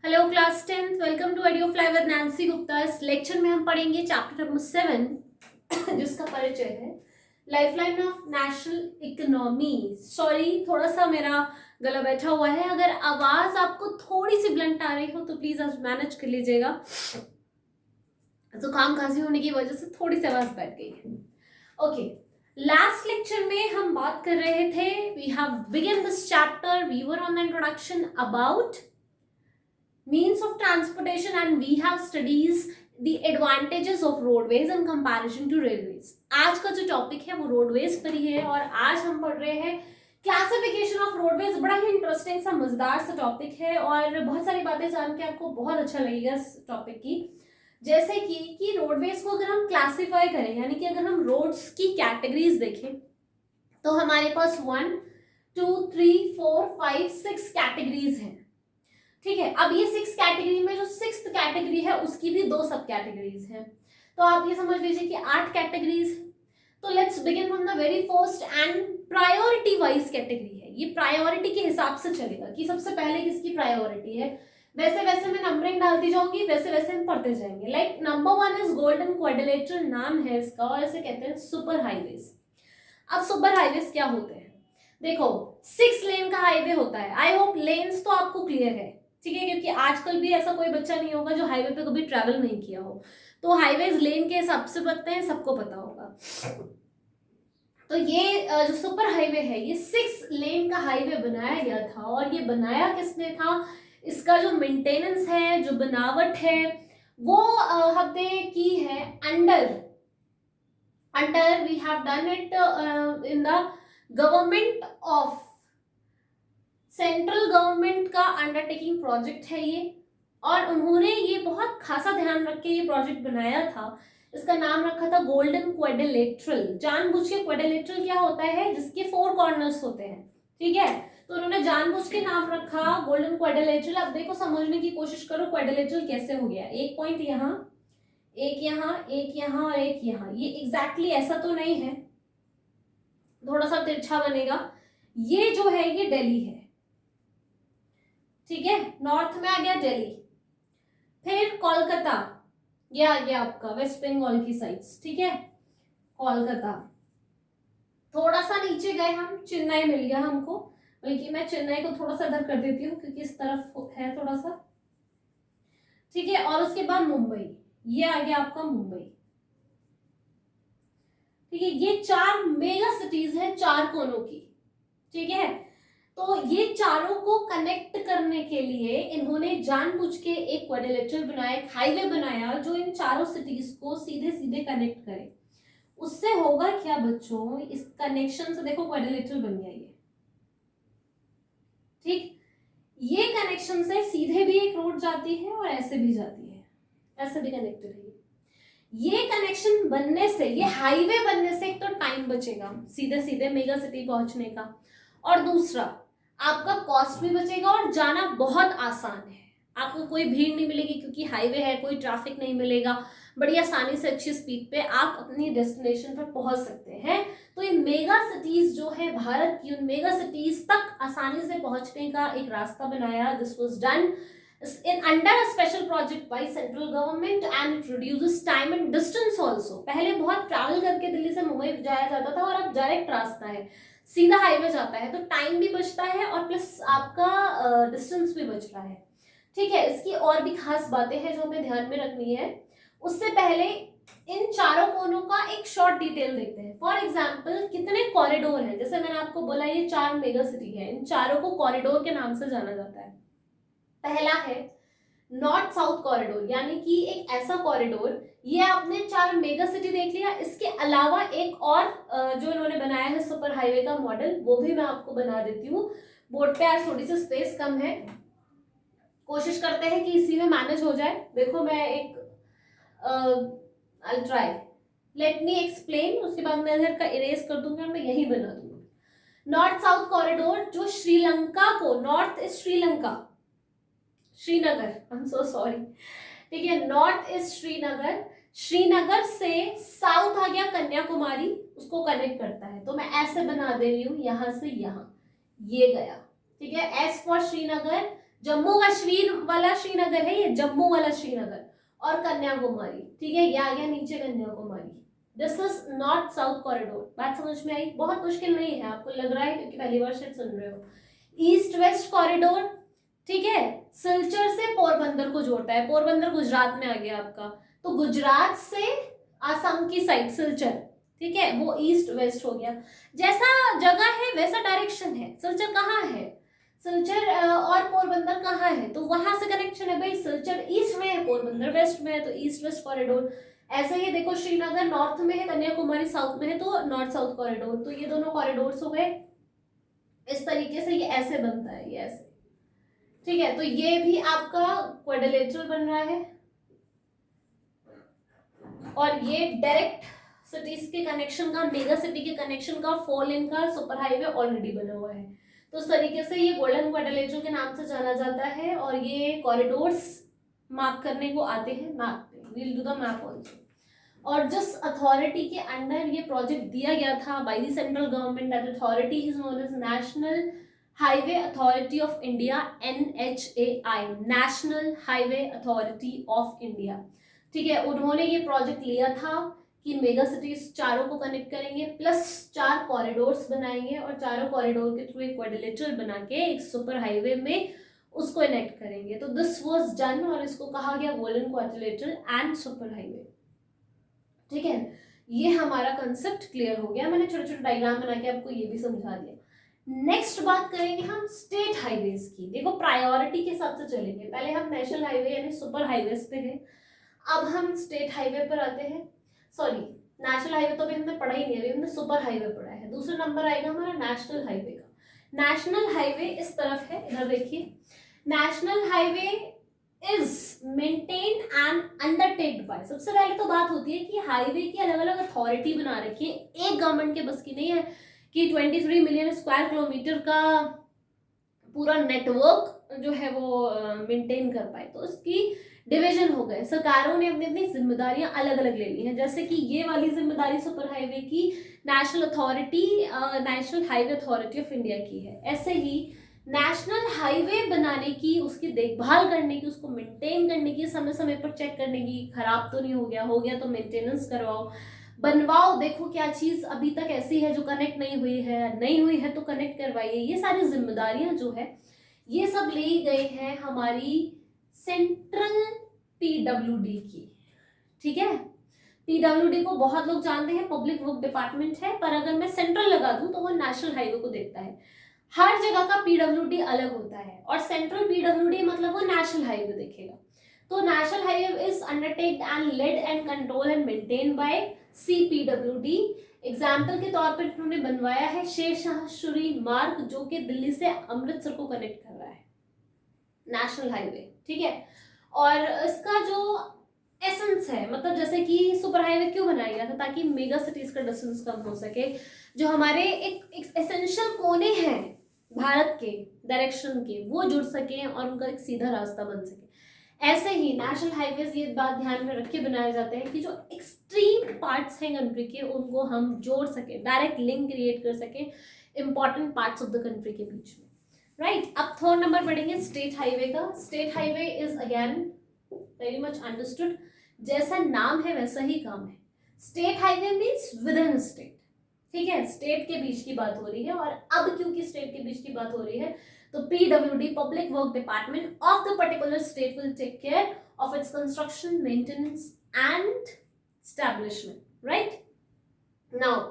Hello class 10th, welcome to audio fly with Nancy Gupta. इस lecture में हम पढ़ेंगे चैप्टर नंबर 7 जिसका परिचय है lifeline of national economy. Sorry, थोड़ा सा मेरा गला बैठा हुआ है। अगर आवाज आपको थोड़ी सी ब्लंट आ रही हो तो प्लीज आज मैनेज कर लीजिएगा। जुकाम खांसी होने की वजह से थोड़ी सी आवाज बैठ गई है। ओके, लास्ट लेक्चर में हम बात कर रहे थे, we have begin this chapter, we were on the introduction about means of transportation and we have studies the advantages of roadways in comparison to railways। आज का जो टॉपिक है वो रोडवेज पर ही है और आज हम पढ़ रहे हैं क्लासिफिकेशन ऑफ रोडवेज। बड़ा ही इंटरेस्टिंग सा मजेदार सा टॉपिक है और बहुत सारी बातें जान के आपको बहुत अच्छा लगेगा इस टॉपिक की। जैसे कि रोडवेज को अगर हम क्लासिफाई करें, यानी कि अगर हम रोड्स की कैटेगरीज देखें तो हमारे पास 1 2 3 4 5 6 कैटेगरीज हैं। ठीक है, अब ये 6 कैटेगरी में जो 6th कैटेगरी है उसकी भी 2 सब कैटेगरीज हैं, तो आप ये समझ लीजिए कि 8 कैटेगरीज। तो let's begin from the very first and priority wise category है। ये प्रायोरिटी के हिसाब से चलेगा कि सबसे पहले किसकी प्रायोरिटी है। वैसे वैसे मैं नंबरिंग डालती जाऊंगी, वैसे वैसे हम पढ़ते जाएंगे। Like number 1 is golden quadrilateral, नाम है इसका, और इसे कहते हैं सुपर हाईवेज। अब सुपर हाईवेज क्या होते हैं? देखो, 6 लेन का हाईवे होता है। आई होप लेन्स तो आपको क्लियर है, ठीक है, क्योंकि आजकल भी ऐसा कोई बच्चा नहीं होगा जो हाईवे पे कभी ट्रैवल नहीं किया हो। तो हाईवेज लेन के हिसाब से बनते हैं, सबको पता होगा। तो ये जो सुपर हाईवे है ये 6 लेन का हाईवे बनाया गया था। और ये बनाया किसने था? इसका जो मेंटेनेंस है, जो बनावट है, वो हमने की है under we have done it in the government of central government का अंडरटेकिंग प्रोजेक्ट है ये। और उन्होंने ये बहुत खासा ध्यान रख के ये प्रोजेक्ट बनाया था। इसका नाम रखा था गोल्डन क्वाड्रिलेटरल। जानबूझ के क्वाड्रिलेटरल क्या होता है? जिसके 4 कॉर्नर्स होते हैं, ठीक है, तो उन्होंने जानबूझ के नाम रखा गोल्डन क्वाड्रिलेटरल। अब देखो, समझने की कोशिश करो क्वाड्रिलेटरल कैसे हो गया। एक पॉइंट यहाँ, एक यहाँ, एक यहाँ और एक यहाँ। ये एग्जैक्टली ऐसा तो नहीं है, थोड़ा सा तिरछा बनेगा। ये जो है ये दिल्ली है, ठीक है, नॉर्थ में आ गया दिल्ली। फिर कोलकाता, ये आ गया आपका वेस्ट बंगाल की साइड्स, ठीक है, कोलकाता। थोड़ा सा नीचे गए हम, चेन्नई मिल गया हमको, बल्कि मैं चेन्नई को थोड़ा सा इधर कर देती हूँ क्योंकि इस तरफ है थोड़ा सा, ठीक है। और उसके बाद मुंबई, ये आ गया आपका मुंबई, ठीक है। ये 4 मेगा सिटीज हैं, 4 कोनों की, ठीक है। तो ये चारों को कनेक्ट करने के लिए इन्होंने जानबूझ के एक क्वाड्रिलेटरल बनाया, एक हाईवे बनाया जो इन चारों सिटीज को सीधे सीधे कनेक्ट करे। उससे होगा क्या बच्चों? इस कनेक्शन से देखो क्वाड्रिलेटरल बन गया ये, ठीक। ये कनेक्शन से सीधे भी एक रोड जाती है और ऐसे भी जाती है, ऐसे भी कनेक्टेड है। ये कनेक्शन बनने से, ये हाईवे बनने से, एक तो टाइम बचेगा सीधे सीधे मेगा सिटी पहुंचने का, और दूसरा आपका कॉस्ट भी बचेगा और जाना बहुत आसान है। आपको कोई भीड़ नहीं मिलेगी क्योंकि हाईवे है, कोई ट्रैफिक नहीं मिलेगा। बड़ी आसानी से अच्छी स्पीड पे आप अपनी डेस्टिनेशन पर पहुंच सकते हैं। तो ये मेगा सिटीज जो है भारत की, उन मेगा सिटीज तक आसानी से पहुंचने का एक रास्ता बनाया। This was done in under a special project by central government and it reduces time and distance also। पहले बहुत ट्रैवल करके दिल्ली से मुंबई जाया जाता था और अब डायरेक्ट रास्ता है, सीधा हाईवे जाता है, तो टाइम भी बचता है और प्लस आपका डिस्टेंस भी बच रहा है, ठीक है। इसकी और भी खास बातें हैं जो हमें ध्यान में रखनी है। उससे पहले इन चारों कोनों का एक शॉर्ट डिटेल देखते हैं। फॉर एग्जाम्पल, कितने कॉरिडोर हैं? जैसे मैंने आपको बोला ये 4 मेगा सिटी है, इन चारों को कॉरिडोर के नाम से जाना जाता है। पहला है नॉर्थ साउथ कॉरिडोर, यानी कि एक ऐसा कॉरिडोर, ये आपने 4 मेगा सिटी देख लिया। इसके अलावा एक और जो इन्होंने बनाया है सुपर हाईवे का मॉडल, वो भी मैं आपको बना देती हूँ। बोर्ड पे आज थोड़ी सी स्पेस कम है, कोशिश करते हैं कि इसी में मैनेज हो जाए। देखो मैं एक I try, let me explain, उसके बाद मैं इधर का इरेज कर दूंगा, मैं यही बना दूंगा। नॉर्थ साउथ कॉरिडोर जो श्रीलंका को, north is Sri Lanka, Srinagar, I am so sorry, ठीक है, नॉर्थ इज श्रीनगर, श्रीनगर से साउथ आ गया कन्याकुमारी, उसको कनेक्ट करता है। तो मैं ऐसे बना दे रही हूं, यहां से यहां ये गया, ठीक है। एस फॉर श्रीनगर, जम्मू कश्मीर वाला श्रीनगर है ये, जम्मू वाला श्रीनगर, और कन्याकुमारी, ठीक है, ये आ गया नीचे Kanyakumari. This is north south corridor. बात समझ में आई? बहुत मुश्किल नहीं है, आपको लग रहा है क्योंकि पहली बार शायद सुन रहे हो। ईस्ट वेस्ट कॉरिडोर, ठीक है, सिलचर से पोरबंदर को जोड़ता है। पोरबंदर गुजरात में आ गया आपका, तो गुजरात से आसाम की साइड सिलचर, ठीक है, वो ईस्ट वेस्ट हो गया। जैसा जगह है वैसा डायरेक्शन है। सिलचर कहाँ है? सिलचर और पोरबंदर कहाँ है? तो वहां से कनेक्शन है भाई। सिलचर ईस्ट में है, पोरबंदर वेस्ट में है, तो ईस्ट वेस्ट कॉरिडोर। ऐसे ही देखो, श्रीनगर नॉर्थ में है, कन्याकुमारी साउथ में है, तो नॉर्थ साउथ कॉरिडोर। तो ये दोनों कॉरिडोर्स हो गए। इस तरीके से ये ऐसे बनता है, ये ऐसे, ठीक है। तो ये भी आपका क्वाड्रिलेटरल बन रहा है, और ये डायरेक्ट सिटीज के कनेक्शन का, मेगा सिटी के कनेक्शन का, 4 लेन का सुपर हाईवे ऑलरेडी बना हुआ है। तो इस तरीके से ये गोल्डन क्वाड्रिलेटरल के नाम से जाना जाता है। और ये कॉरिडोर्स मार्क करने को आते हैं, we'll do the map also. और जिस अथॉरिटी के अंडर ये प्रोजेक्ट दिया गया था by the central government, that authority is known as national highway authority of India, NHAI, national highway authority of India, ठीक है। उन्होंने ये प्रोजेक्ट लिया था कि मेगा सिटीज चारों को कनेक्ट करेंगे, प्लस 4 कॉरिडोर्स बनाएंगे, और चारों कॉरिडोर के थ्रू एक क्वाड्रिलेटरल बना के एक सुपर हाईवे में उसको कनेक्ट करेंगे। तो दिस वाज डन, और इसको कहा गया golden quadrilateral and super highway, ठीक है। ये हमारा कंसेप्ट क्लियर हो गया। मैंने छोटे छोटे डायग्राम बना के आपको ये भी समझा दिया। नेक्स्ट बात करेंगे हम स्टेट हाईवेज की। देखो, प्रायोरिटी के हिसाब से चलेंगे। पहले हम नेशनल हाईवे यानी सुपर हाईवेज पे थे, अब हम स्टेट हाईवे पर आते हैं। सॉरी, नेशनल हाईवे तो अभी हमने पढ़ा ही नहीं, अभी हमने सुपर हाईवे पढ़ा है। दूसरा नंबर आएगा हमारा नेशनल हाईवे का। नेशनल हाईवे इस तरफ है, इधर देखिए। National highway is maintain and undertaked by, सबसे पहले तो बात होती है कि हाईवे की अलग अलग अथॉरिटी बना रखी है। एक गवर्नमेंट के बस की नहीं है कि 23 मिलियन स्क्वायर किलोमीटर का पूरा नेटवर्क जो है वो मेंटेन कर पाए। तो उसकी डिवीजन हो गए, सरकारों ने अपनी अपनी जिम्मेदारियां अलग अलग ले ली हैं। जैसे कि ये वाली जिम्मेदारी सुपर हाईवे की national authority, national highway authority of India की है। ऐसे ही नेशनल हाईवे बनाने की, उसकी देखभाल करने की, उसको मेंटेन करने की, समय समय पर चेक करने की, खराब तो नहीं हो गया तो मेंटेनेंस करवाओ, बनवाओ, देखो क्या चीज अभी तक ऐसी है जो कनेक्ट नहीं हुई है तो कनेक्ट करवाइए। ये सारी जिम्मेदारियां जो है ये सब ली गई है हमारी सेंट्रल PWD की, ठीक है। PWD को बहुत लोग जानते हैं, पब्लिक वर्क डिपार्टमेंट है, पर अगर मैं सेंट्रल लगा दूं तो वो नेशनल हाईवे को देखता है। हर जगह का PWD अलग होता है, और सेंट्रल PWD मतलब वो नेशनल हाईवे देखेगा। तो national highway is undertaked and led and control and maintain by CPWD। Example के तौर पर इन्होंने बनवाया है शेरशाह सूरी मार्ग, जो कि दिल्ली से अमृतसर को कनेक्ट कर रहा है, नेशनल हाईवे, ठीक है। और इसका जो एसेंस है, मतलब जैसे कि सुपर हाईवे क्यों बनाया गया था, ताकि मेगा सिटीज का डिस्टेंस कम हो सके, जो हमारे एक एसेंशियल कोने हैं भारत के डायरेक्शन के, वो जुड़ सके और उनका एक सीधा रास्ता बन सके। ऐसे ही नेशनल हाईवेज ये बात ध्यान में रख के बनाए जाते हैं कि जो एक्सट्रीम पार्ट्स हैं कंट्री के, उनको हम जोड़ सके, डायरेक्ट लिंक क्रिएट कर सके important parts of the country के बीच में, राइट। अब थर्ड नंबर पढ़ेंगे स्टेट हाईवे का। State highway is again very much understood, जैसा नाम है वैसा ही काम है। State highway means with in state, ठीक है, स्टेट के बीच की बात हो रही है। और अब क्योंकि स्टेट के बीच की बात हो रही है, तो PWD, public work department of the particular state, will take care of its construction, maintenance and establishment, right. Now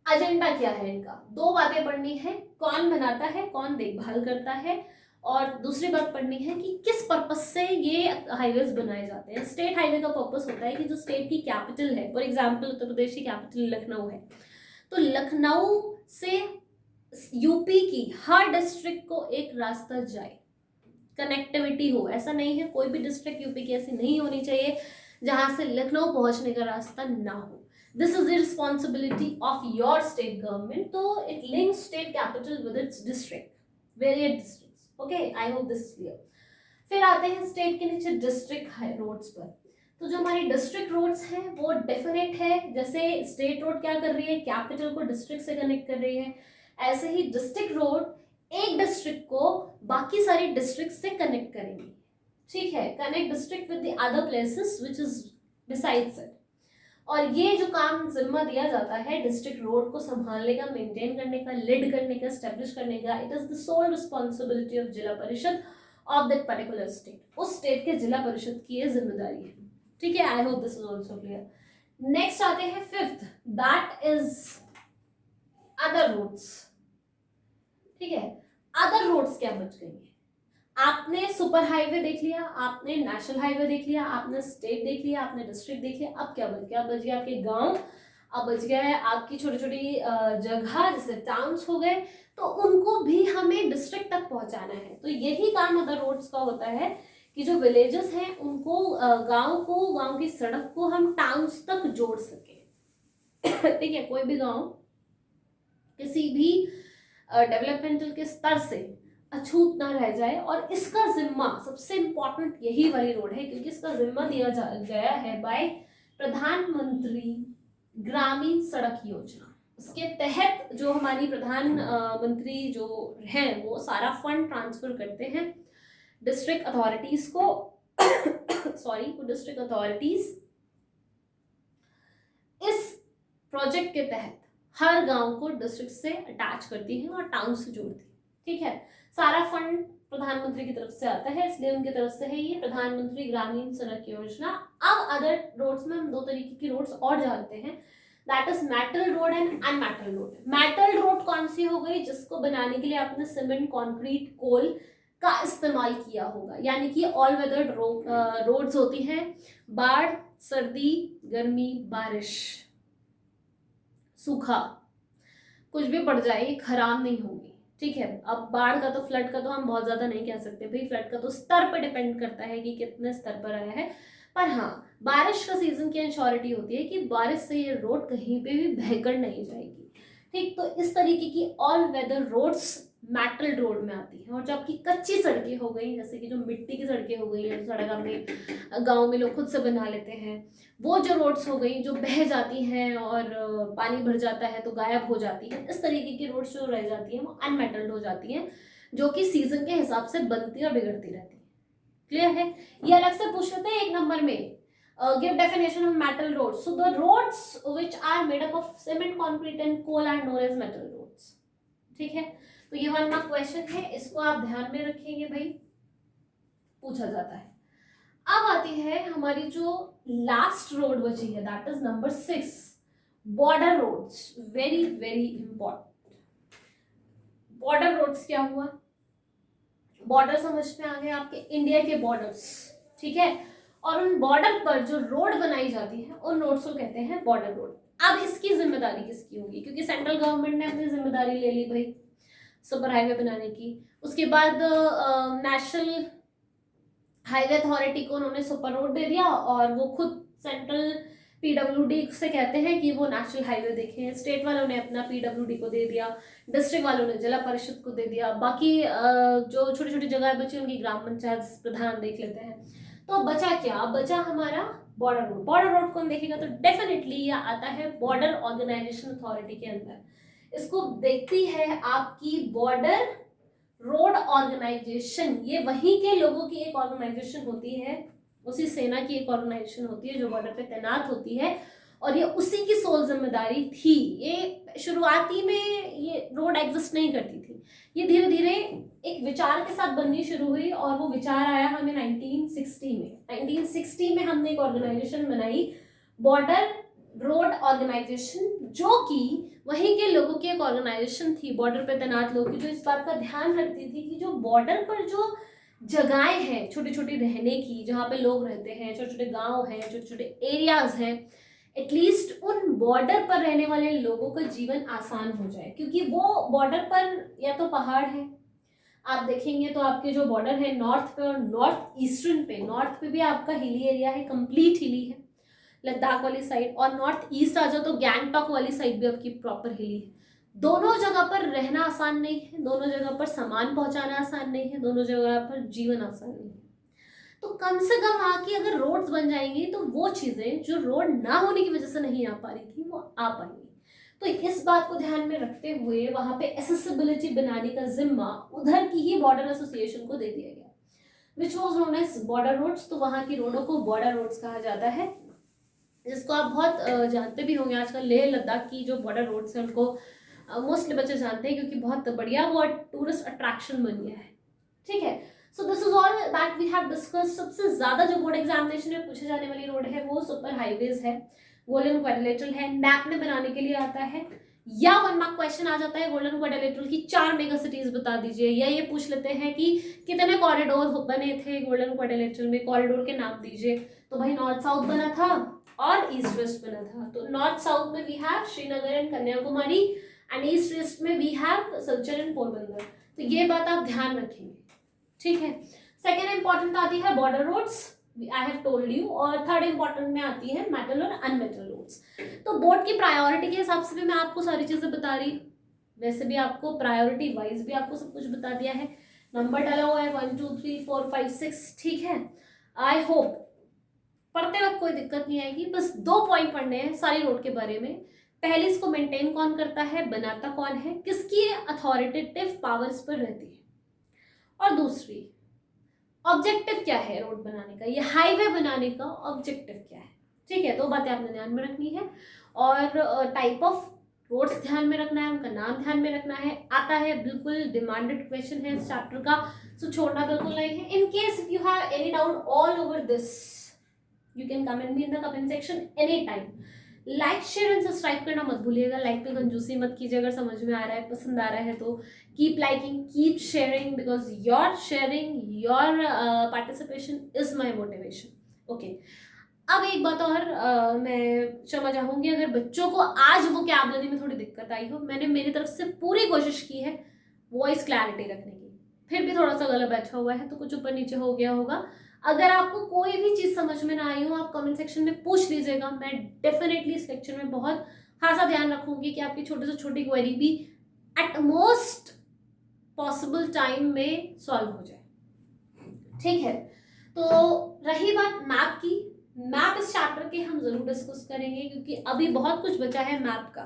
agenda क्या है इनका? 2 बातें पढ़नी है, कौन बनाता है, कौन देखभाल करता है, और दूसरी बात पढ़नी है कि किस पर्पस से ये हाईवेज बनाए जाते हैं। स्टेट हाईवे का पर्पस होता है कि जो स्टेट की कैपिटल है, फॉर एग्जांपल उत्तर प्रदेश की कैपिटल लखनऊ है, तो लखनऊ से यूपी की हर डिस्ट्रिक्ट को एक रास्ता जाए, कनेक्टिविटी हो। ऐसा नहीं है, कोई भी डिस्ट्रिक्ट यूपी की ऐसी नहीं होनी चाहिए जहां से लखनऊ पहुंचने का रास्ता ना हो। This is the responsibility of your state government. So it links state capital with its district, various districts. Okay, I hope this is clear. फिर आते हैं स्टेट के नीचे डिस्ट्रिक्ट रोड्स पर। तो जो हमारी डिस्ट्रिक्ट रोड्स हैं वो डेफिनेट है, जैसे स्टेट रोड क्या कर रही है, कैपिटल को डिस्ट्रिक्ट से कनेक्ट कर रही है, ऐसे ही डिस्ट्रिक्ट रोड एक डिस्ट्रिक्ट को बाकी सारी डिस्ट्रिक्ट से कनेक्ट करेंगी, ठीक है, connect district with the other places which is besides it. और ये जो काम जिम्मा दिया जाता है डिस्ट्रिक्ट रोड को संभालने का, मेंटेन करने का, लीड करने का, एस्टेब्लिश करने का, it is the sole responsibility of Zila Parishad of that particular state. उस स्टेट के जिला परिषद की ये जिम्मेदारी है, ठीक है। I hope this is also clear. Next आते हैं fifth, that is other roads, ठीक है। अदर रोड्स क्या बच गई है? आपने सुपर हाईवे देख लिया, आपने नेशनल हाईवे देख लिया, आपने स्टेट देख लिया, आपने डिस्ट्रिक्ट देख लिया, अब क्या बच गया? बच गया आपके गांव, अब बच गया है आपकी छोटी छोटी जगह जैसे टाउन्स हो गए, तो उनको भी हमें डिस्ट्रिक्ट तक पहुंचाना है। तो यही काम अदर रोड्स का होता है कि जो विलेजेस हैं उनको, गांव को, गांव की सड़क को हम टाउन्स तक जोड़ सके ठीक है। कोई भी गांव किसी भी डेवलपमेंटल के स्तर से अछूत ना रह जाए, और इसका जिम्मा, सबसे इंपॉर्टेंट यही वाली रोड है क्योंकि इसका जिम्मा दिया गया है बाय प्रधानमंत्री ग्रामीण सड़क योजना। इसके तहत जो हमारी प्रधानमंत्री जो है वो सारा फंड ट्रांसफर करते हैं डिस्ट्रिक्ट अथॉरिटीज को सॉरी, वो डिस्ट्रिक्ट अथॉरिटीज इस प्रोजेक्ट के तहत हर गांव को डिस्ट्रिक्ट से अटैच करती है और टाउन से जोड़ती है, ठीक है। सारा फंड प्रधानमंत्री की तरफ से आता है, इसलिए उनकी तरफ से है ये प्रधानमंत्री ग्रामीण सड़क योजना। अब अदर रोड्स में हम दो तरीके की रोड्स और जानते हैं, that is metal road and unmetalled road. Metal road कौन सी हो गई? जिसको बनाने के लिए आपने सीमेंट, कंक्रीट, कोल का इस्तेमाल किया होगा, यानी कि ऑल वेदर रोड्स होती हैं। बाढ़, सर्दी, गर्मी, बारिश, सूखा, कुछ भी पड़ जाए खराब नहीं होगी, ठीक है। अब बाढ़ का तो, फ्लड का तो हम बहुत ज्यादा नहीं कह सकते भाई, फ्लड का तो स्तर पर डिपेंड करता है कि कितने स्तर पर आया है। पर हाँ, बारिश का सीजन की इंश्योरिटी होती है कि बारिश से ये रोड कहीं पे भी बहकर नहीं जाएगी, ठीक। तो इस तरीके की all weather roads metal road में आती है। और जो आपकी कच्ची सड़कें हो गई, जैसे कि जो मिट्टी की सड़कें हो गई, जो सड़क अपने गाँव में लोग खुद से बना लेते हैं, वो जो रोड्स हो गई जो बह जाती हैं और पानी भर जाता है तो गायब हो जाती है, इस तरीके की रोड्स जो रह जाती हैं वो अनमेटल्ड हो जाती हैं, जो कि सीजन के हिसाब से बनती और बिगड़ती रहती है। क्लियर है? ये अलग से पूछ लेते हैं एक नंबर में, give definition of metal roads. So the roads which are made up of cement, concrete and coal are known as metal roads, ठीक है। तो ये 1 मार्क क्वेश्चन है, इसको आप ध्यान में रखेंगे भाई, पूछा जाता है। अब आती है हमारी जो लास्ट रोड बची है, that is number 6, border roads. Very very important. Border roads क्या हुआ? बॉर्डर समझ में आ गए आपके इंडिया के बॉर्डर्स, ठीक है। और उन बॉर्डर पर जो रोड बनाई जाती है उन रोड्स को कहते हैं बॉर्डर रोड। अब इसकी जिम्मेदारी किसकी होगी? क्योंकि सेंट्रल गवर्नमेंट ने अपनी जिम्मेदारी ले ली भाई सुपर हाईवे बनाने की, उसके बाद नेशनल हाईवे अथॉरिटी को उन्होंने सुपर रोड दे दिया, और वो खुद सेंट्रल पीडब्ल्यूडी से कहते हैं कि वो नेशनल हाईवे देखें। स्टेट वालों ने अपना पीडब्ल्यूडी को दे दिया, डिस्ट्रिक्ट वालों ने जिला परिषद को दे दिया, बाकी जो छोटी छोटी जगह बची उनकी ग्राम पंचायत प्रधान देख लेते हैं। तो बचा क्या? बचा हमारा बॉर्डर रोड। बॉर्डर रोड कौन देखेगा? तो डेफिनेटली ये आता है बॉर्डर ऑर्गेनाइजेशन अथॉरिटी के अंदर। इसको देखती है आपकी बॉर्डर रोड ऑर्गेनाइजेशन। ये वहीं के लोगों की एक ऑर्गेनाइजेशन होती है, उसी सेना की एक ऑर्गेनाइजेशन होती है जो बॉर्डर पे तैनात होती है, और ये उसी की सोल जिम्मेदारी थी। ये शुरुआती में ये रोड एग्जिस्ट नहीं करती थी, ये धीरे धीरे एक विचार के साथ बननी शुरू हुई, और वो विचार आया हमें 1960 में। 1960 में हमने एक ऑर्गेनाइजेशन बनाई, बॉर्डर रोड ऑर्गेनाइजेशन, जो कि वहीं के लोगों की एक ऑर्गेनाइजेशन थी, बॉर्डर पे तैनात लोगों की, जो इस बात का ध्यान रखती थी कि जो बॉर्डर पर जो जगहें हैं छोटी छोटी रहने की, जहाँ पे लोग रहते हैं, छोटे छोटे गांव हैं, छोटे छोटे एरियाज हैं, एटलीस्ट उन बॉर्डर पर रहने वाले लोगों का जीवन आसान हो जाए। क्योंकि वो बॉर्डर पर या तो पहाड़ है, आप देखेंगे तो आपके जो बॉर्डर है नॉर्थ पे और नॉर्थ ईस्टर्न पे, नॉर्थ पे भी आपका हिली एरिया है, कंप्लीट हिली है लद्दाख वाली साइड, और नॉर्थ ईस्ट आ जाओ तो गैंगटॉक वाली साइड भी आपकी प्रॉपर हिली है। दोनों जगह पर रहना आसान नहीं है, दोनों जगह पर सामान पहुंचाना आसान नहीं है, दोनों जगह पर जीवन आसान नहीं है। तो कम से कम वहां की अगर रोड्स बन जाएंगी तो वो चीजें जो रोड ना होने की वजह से नहीं आ पा रही थी वो आ पाएंगी। तो इस बात को ध्यान में रखते हुए वहां पे एसेसिबिलिटी बनाने का जिम्मा उधर की ही बॉर्डर एसोसिएशन को दे दिया गया, which was known as border roads. तो वहां की रोडों को बॉर्डर रोड्स कहा जाता है, जिसको आप बहुत जानते भी होंगे। आजकल लेह लद्दाख की जो बॉर्डर रोड्स हैं उनको मोस्टली बच्चे जानते हैं, क्योंकि बहुत बढ़िया वो टूरिस्ट अट्रैक्शन बन गया है। ठीक है, so this is all that we have discuss. सबसे ज्यादा जो बोर्ड एग्जामिनेशन में पूछे जाने वाली रोड है वो सुपर हाईवेज है, गोल्डन क्वाड्रिलेटरल है, मैप में बनाने के लिए आता है, या 1 मार्क क्वेश्चन आ जाता है गोल्डन क्वाड्रिलेटरल की 4 मेगा सिटीज बता दीजिए, या ये पूछ लेते हैं कि कितने कॉरिडोर बने थे गोल्डन क्वाड्रिलेटरल में, कॉरिडोर के नाम दीजिए। तो भाई नॉर्थ साउथ बना था और ईस्ट वेस्ट बना था। तो नॉर्थ साउथ में we have Srinagar and Kanyakumari, and east west में we have Silchar and Porbandar. तो ये बात आप ध्यान रखेंगे, ठीक है। सेकेंड इंपॉर्टेंट आती है border roads, I have told you, और थर्ड इंपॉर्टेंट में आती है मेटल और अनमेटल रोड्स। तो बोर्ड की प्रायोरिटी के हिसाब से भी मैं आपको सारी चीजें बता रही, वैसे भी आपको प्रायोरिटी वाइज भी आपको सब कुछ बता दिया है, नंबर डाला हुआ है 1 2 3 4 5 6, ठीक है। आई होप पढ़ते वक्त कोई दिक्कत नहीं आएगी। बस 2 पॉइंट पढ़ने हैं सारी रोड के बारे में। पहले, इसको मेंटेन कौन करता है, बनाता कौन है, किसकी अथॉरिटेटिव पावर्स पर रहती है, और दूसरी ऑब्जेक्टिव क्या है रोड बनाने का, ये हाईवे बनाने का ऑब्जेक्टिव क्या है, ठीक है। 2 बातें आपने ध्यान में रखनी है, और टाइप ऑफ रोड्स ध्यान में रखना है, उनका नाम ध्यान में रखना है। आता है, बिल्कुल डिमांडेड क्वेश्चन है इस चैप्टर का, सो छोड़ना बिल्कुल नहीं है। In case if you have any doubt all over this, you can comment me in the comment section any time. Like share and subscribe करना मत भूलिएगा, लाइक पे कंजूसी मत कीजिए। अगर समझ में आ रहा है, पसंद आ रहा है तो keep liking, keep sharing, because your sharing, your participation is my motivation. Okay, अब एक बात और मैं क्षमा चाहूंगी अगर बच्चों को आज वोकैबुलरी में थोड़ी दिक्कत आई हो। मैंने मेरी तरफ से पूरी कोशिश की है वॉइस क्लैरिटी रखने की, फिर भी थोड़ा सा गला बैठा हुआ है तो कुछ ऊपर नीचे हो गया होगा। अगर आपको कोई भी चीज समझ में ना आई हो, आप कमेंट सेक्शन में पूछ लीजिएगा। मैं डेफिनेटली इस लेक्चर में बहुत खासा ध्यान रखूंगी कि आपकी छोटी से छोटी क्वेरी भी एट मोस्ट पॉसिबल टाइम में सॉल्व हो जाए, ठीक है। तो रही बात मैप की, मैप इस चैप्टर के हम जरूर डिस्कस करेंगे, क्योंकि अभी बहुत कुछ बचा है मैप का।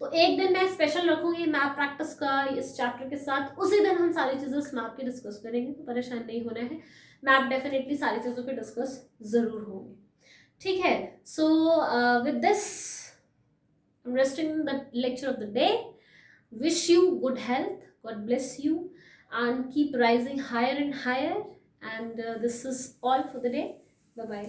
तो एक दिन मैं स्पेशल रखूंगी मैप प्रैक्टिस का इस चैप्टर के साथ, उसी दिन हम सारी चीजें इस मैप की डिस्कस करेंगे, तो परेशान नहीं होना है। मैप डेफिनेटली सारी चीजों पे डिस्कस जरूर होंगे, ठीक है। So with this I am resting the lecture of the day. Wish you good health, God bless you, and keep rising higher and higher, and this is all for the day. Bye bye.